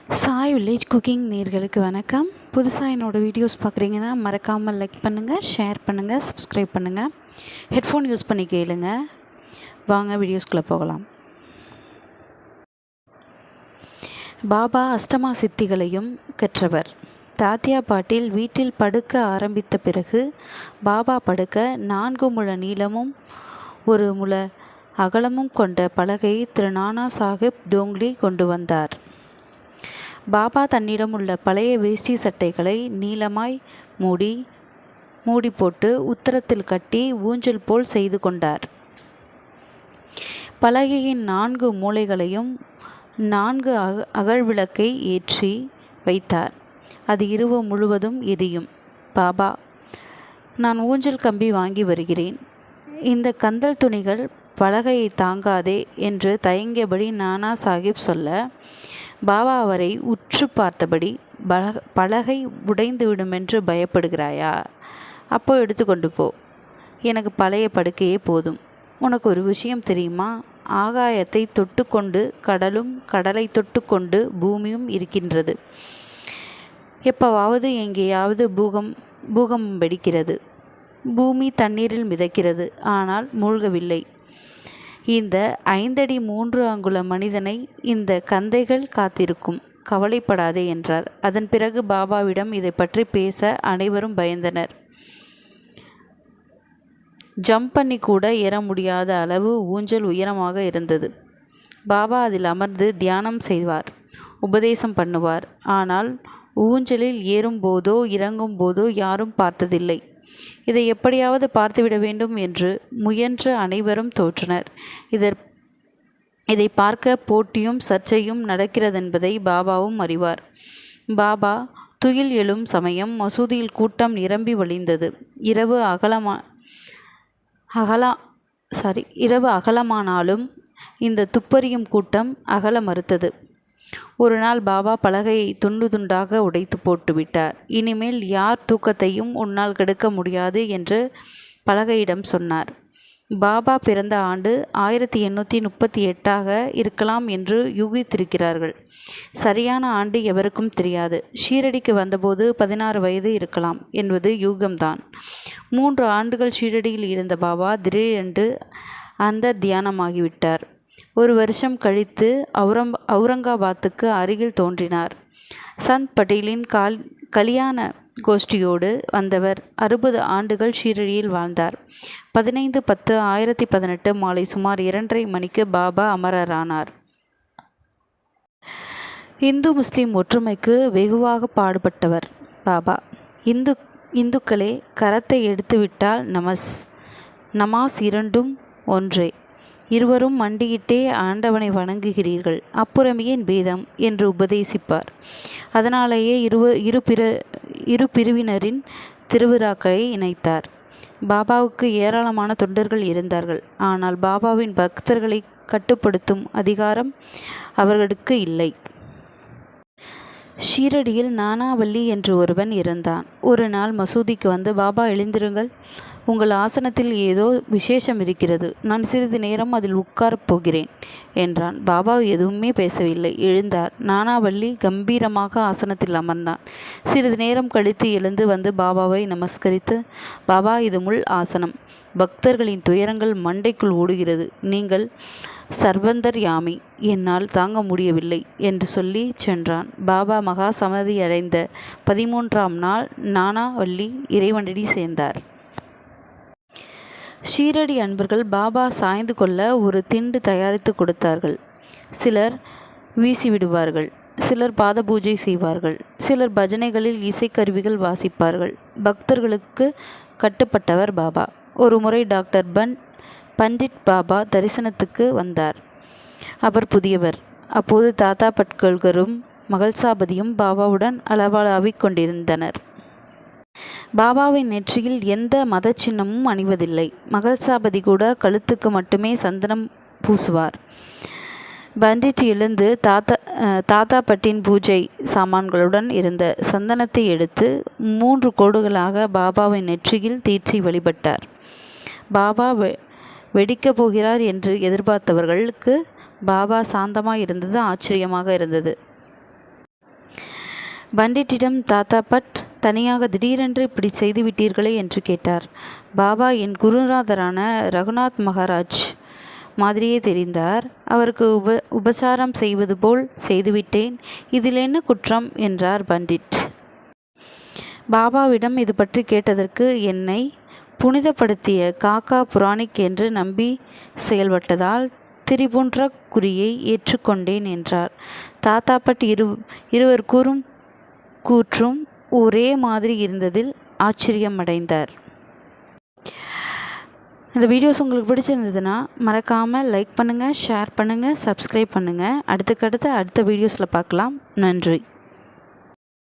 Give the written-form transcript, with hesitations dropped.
Sai village cooking நேர்களுக்கு வணக்கம். புதுசாக என்னோடய வீடியோஸ் பார்க்குறீங்கன்னா மறக்காமல் லைக் பண்ணுங்கள், ஷேர் பண்ணுங்கள், சப்ஸ்கிரைப் பண்ணுங்கள். ஹெட்ஃபோன் யூஸ் பண்ணி கேளுங்க. வாங்க வீடியோஸ்குள்ளே போகலாம். பாபா அஷ்டமா சித்திகளையும் கற்றவர். தாத்தியா பாட்டில் வீட்டில் படுக்க ஆரம்பித்த பிறகு பாபா படுக்க 4 முழ நீளமும் 1 முழ அகலமும் கொண்ட பலகையை திரு நானா சாஹிப் டோங்லி கொண்டு வந்தார். பாபா தன்னிடம் உள்ள பழைய வேஷ்டி சட்டைகளை நீளமாய் மூடி போட்டு உத்தரத்தில் கட்டி ஊஞ்சல் போல் செய்து கொண்டார். பலகையின் 4 மூலைகளையும் 4 அகழ்விளக்கை ஏற்றி வைத்தார். அது இரவு முழுவதும் எரியும். பாபா, நான் ஊஞ்சல் கம்பி வாங்கி வருகிறேன். இந்த கந்தல் துணிகள் பலகையை தாங்காதே என்று தயங்கியபடி நானா சாஹிப் சொல்ல, பாபா அவரை உற்று பார்த்தபடி, பலகை உடைந்து விடுமென்று பயப்படுகிறாயா? அப்போ எடுத்துக்கொண்டு போ. எனக்கு பழைய படுக்கையே போதும். உனக்கு ஒரு விஷயம் தெரியுமா? ஆகாயத்தை தொட்டுக்கொண்டு கடலும், கடலை தொட்டுக்கொண்டு பூமியும் இருக்கின்றது. எப்போவாவது எங்கேயாவது பூகம்பம் வெடிக்கிறது. பூமி தண்ணீரில் மிதக்கிறது, ஆனால் மூழ்கவில்லை. இந்த 5 அடி 3 அங்குல மனிதனை இந்த கந்தைகள் காத்திருக்கும். கவலைப்படாதே என்றார். அதன் பிறகு பாபாவிடம் இதை பற்றி பேச அனைவரும் பயந்தனர். ஜம்ப் பண்ணி கூட ஏற முடியாத அளவு ஊஞ்சல் உயரமாக இருந்தது. பாபா அதில் அமர்ந்து தியானம் செய்வார், உபதேசம் பண்ணுவார். ஆனால் ஊஞ்சலில் ஏறும்போதோ இறங்கும் போதோ யாரும் பார்த்ததில்லை. இதை எப்படியாவது பார்த்துவிட வேண்டும் என்று முயன்ற அனைவரும் தோற்றனர். இதை பார்க்க போட்டியும் சர்ச்சையும் நடக்கிறதென்பதை பாபாவும் அறிவார். பாபா துயில் எழும் சமயம் மசூதியில் கூட்டம் நிரம்பி வழிந்தது. இரவு அகலமானாலும் இந்த துப்பறியும் கூட்டம் அகல மறுத்தது. ஒரு நாள் பாபா பலகையை துண்டு துண்டாக உடைத்து போட்டுவிட்டார். இனிமேல் யார் தூக்கத்தையும் உன்னால் கெடுக்க முடியாது என்று பலகையிடம் சொன்னார். பாபா பிறந்த ஆண்டு 1838 இருக்கலாம் என்று யூகித்திருக்கிறார்கள். சரியான ஆண்டு எவருக்கும் தெரியாது. ஷீரடிக்கு வந்தபோது 16 வயது இருக்கலாம் என்பது யூகம்தான். 3 ஆண்டுகள் ஷீரடியில் இருந்த பாபா திடீரென்று அந்த தியானமாகிவிட்டார். 1 வருஷம் கழித்து அவுரங்காபாத்துக்கு அருகில் தோன்றினார். சந்த் பட்டேலின் கல்யாண கோஷ்டியோடு வந்தவர் 60 ஆண்டுகள் ஷீரடியில் வாழ்ந்தார். 15/10/1018 மாலை சுமார் 2:30 மணிக்கு பாபா அமரரானார். இந்து முஸ்லிம் ஒற்றுமைக்கு வெகுவாக பாடுபட்டவர் பாபா. இந்துக்களே, கரத்தை எடுத்துவிட்டால் நமாஸ் இரண்டும் ஒன்றே. இருவரும் மண்டியிட்டே ஆண்டவனை வணங்குகிறீர்கள். அப்புறமே ஏன் பேதம் என்று உபதேசிப்பார். அதனாலேயே இரு பிரிவினரின் திருவிழாக்களை இணைத்தார். பாபாவுக்கு ஏராளமான தொண்டர்கள் இருந்தார்கள். ஆனால் பாபாவின் பக்தர்களை கட்டுப்படுத்தும் அதிகாரம் அவர்களுக்கு இல்லை. ஷீரடியில் நானாவல்லி என்று ஒருவன் இருந்தான். ஒரு நாள் மசூதிக்கு வந்து, பாபா எழுந்திருங்கள், உங்கள் ஆசனத்தில் ஏதோ விசேஷம் இருக்கிறது. நான் சிறிது நேரம் அதில் உட்காரப் போகிறேன் என்றான். பாபா எதுவுமே பேசவில்லை. எழுந்தார். நானாவல்லி கம்பீரமாக ஆசனத்தில் அமர்ந்தான். சிறிது நேரம் கழித்து எழுந்து வந்து பாபாவை நமஸ்கரித்து, பாபா, இது முள் ஆசனம். பக்தர்களின் துயரங்கள் மண்டைக்குள் ஓடுகிறது. நீங்கள் சர்வந்தர் யாமி, என்னால் தாங்க முடியவில்லை என்று சொல்லி சென்றான். பாபா மகா சமாதி அடைந்த 13ஆம் நாள் நானாவல்லி இறைவனடி சேர்ந்தார். ஷீரடி அன்பர்கள் பாபா சாய்ந்து கொள்ள ஒரு திண்டு தயாரித்து கொடுத்தார்கள். சிலர் வீசிவிடுவார்கள், சிலர் பாத பூஜை செய்வார்கள், சிலர் பஜனைகளில் இசைக்கருவிகள் வாசிப்பார்கள். பக்தர்களுக்கு கட்டுப்பட்டவர் பாபா. ஒரு முறை டாக்டர் பண்டிட் பாபா தரிசனத்துக்கு வந்தார். அவர் புதியவர். அப்போது தாத்தா பட்கல்கரும் மகள்சாபதியும் பாபாவுடன் அளவளாவிக் கொண்டிருந்தனர். பாபாவின் நெற்றியில் எந்த மத சின்னமும் அணிவதில்லை. மகள்சாபதி கூட கழுத்துக்கு மட்டுமே சந்தனம் பூசுவார். பண்டிட் எழுந்து தாத்தா பட்டின் பூஜை சாமான்களுடன் இருந்த சந்தனத்தை எடுத்து 3 கோடுகளாக பாபாவின் நெற்றியில் தீற்றி வழிபட்டார். பாபா வெடிக்கப் போகிறார் என்று எதிர்பார்த்தவர்களுக்கு பாபா சாந்தமாக இருந்தது ஆச்சரியமாக இருந்தது. பண்டிட்டிடம் தாத்தா பட் தனியாக திடீரென்று இப்படி செய்துவிட்டீர்களே என்று கேட்டார். பாபா என் குருநாதரான ரகுநாத் மகாராஜ் மாதிரியே தெரிந்தார். அவருக்கு உபசாரம் செய்வது போல் செய்துவிட்டேன். இதில் என்ன குற்றம் என்றார் பண்டிட். பாபாவிடம் இது பற்றி கேட்டதற்கு என்னை புனிதப்படுத்திய காக்கா புராணிக் என்று நம்பி செயல்பட்டதால் திரிபுன்ற குறியை ஏற்றுக்கொண்டேன் என்றார். தாத்தா பட் இருவர் கூற்றும் ஒரே மாதிரி இருந்ததில் ஆச்சரியம் அடைந்தார். இந்த வீடியோஸ் உங்களுக்கு பிடிச்சிருந்ததுன்னா மறக்காமல் லைக் பண்ணுங்கள், ஷேர் பண்ணுங்கள், சப்ஸ்கிரைப் பண்ணுங்கள். அடுத்த வீடியோஸில் பார்க்கலாம். நன்றி.